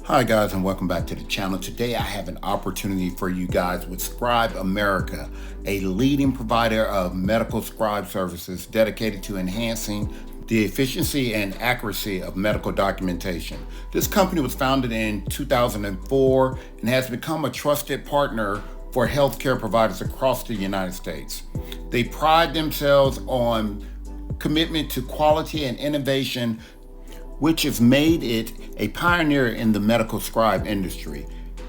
Hi guys, and welcome back to the channel. Today I have an opportunity for you guys with Scribe America, a leading provider of medical scribe services dedicated to enhancing the efficiency and accuracy of medical documentation. This company was founded in 2004 and has become a trusted partner for healthcare providers across the United States. They pride themselves on commitment to quality and innovation, which has made it a pioneer in the medical scribe industry,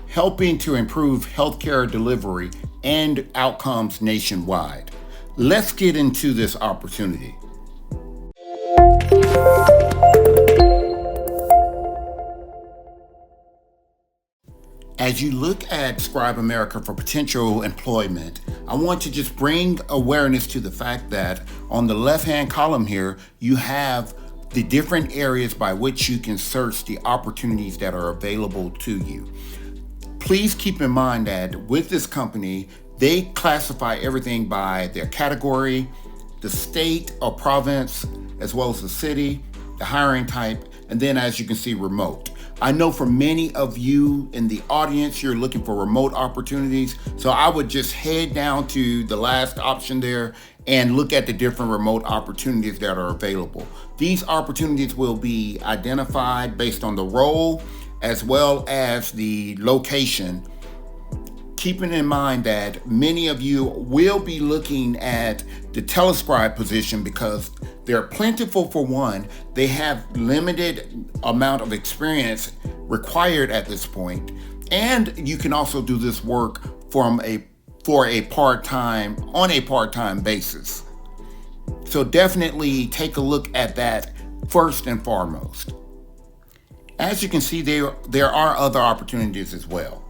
helping to improve healthcare delivery and outcomes nationwide. Let's get into this opportunity. As you look at Scribe America for potential employment, I want to just bring awareness to the fact that on the left-hand column here, you have the different areas by which you can search the opportunities that are available to you. Please keep in mind that with this company, they classify everything by their category, the state or province, as well as the city, the hiring type, and then as you can see, remote. I know for many of you in the audience, you're looking for remote opportunities. So I would just head down to the last option there and look at the different remote opportunities that are available. These opportunities will be identified based on the role as well as the location, keeping in mind that many of you will be looking at the telescribe position because they're plentiful. For one, they have limited amount of experience required at this point, and you can also do this work on a part-time basis. So definitely take a look at that first and foremost. As you can see, there are other opportunities as well.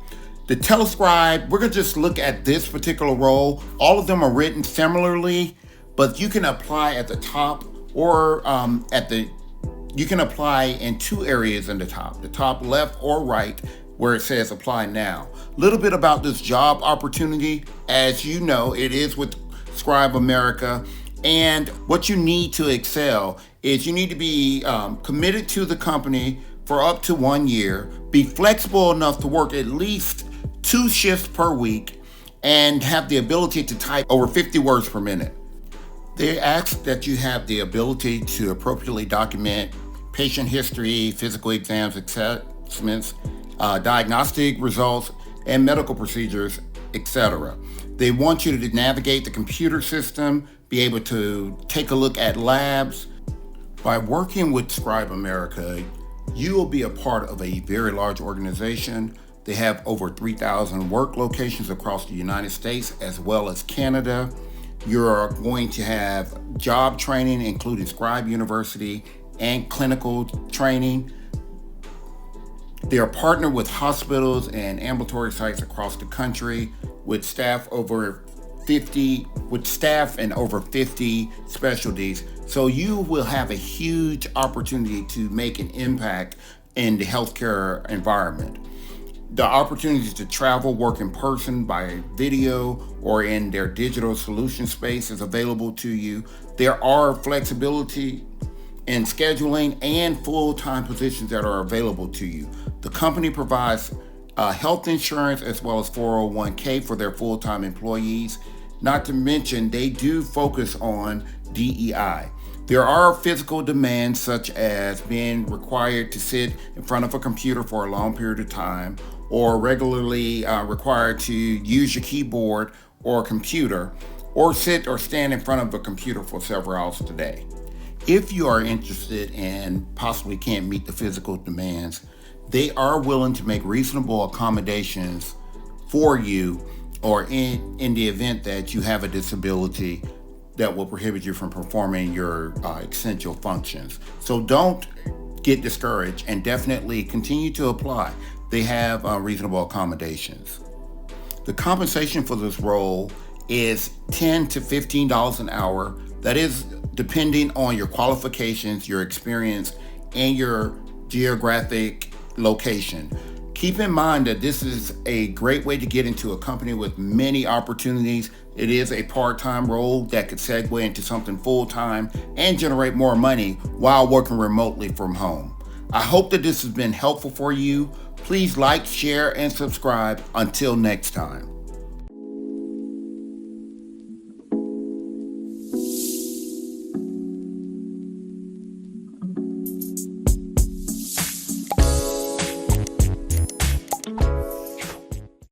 The telescribe, we're going to just look at this particular role. All of them are written similarly, but you can apply at the top or you can apply in two areas in the top left or right, where it says apply now. A little bit about this job opportunity. As you know, it is with Scribe America. And what you need to excel is you need to be committed to the company for up to 1 year, be flexible enough to work at least 2 shifts per week, and have the ability to type over 50 words per minute. They ask that you have the ability to appropriately document patient history, physical exams, assessments, diagnostic results, and medical procedures, etc. They want you to navigate the computer system, be able to take a look at labs. By working with Scribe America, you will be a part of a very large organization. They have over 3,000 work locations across the United States as well as Canada. You're going to have job training, including Scribe University and clinical training. They're partnered with hospitals and ambulatory sites across the country with staff in over 50 specialties. So you will have a huge opportunity to make an impact in the healthcare environment. The opportunities to travel, work in person, by video, or in their digital solution space is available to you. There are flexibility in scheduling and full-time positions that are available to you. The company provides health insurance as well as 401k for their full-time employees. Not to mention, they do focus on DEI. There are physical demands such as being required to sit in front of a computer for a long period of time, or regularly required to use your keyboard or computer, or sit or stand in front of a computer for several hours a day. If you are interested and possibly can't meet the physical demands, they are willing to make reasonable accommodations for you, or in the event that you have a disability that will prohibit you from performing your essential functions. So don't get discouraged and definitely continue to apply. They have reasonable accommodations. The compensation for this role is $10 to $15 an hour. That is depending on your qualifications, your experience, and your geographic location. Keep in mind that this is a great way to get into a company with many opportunities. It is a part-time role that could segue into something full-time and generate more money while working remotely from home. I hope that this has been helpful for you. Please like, share, and subscribe. Until next time.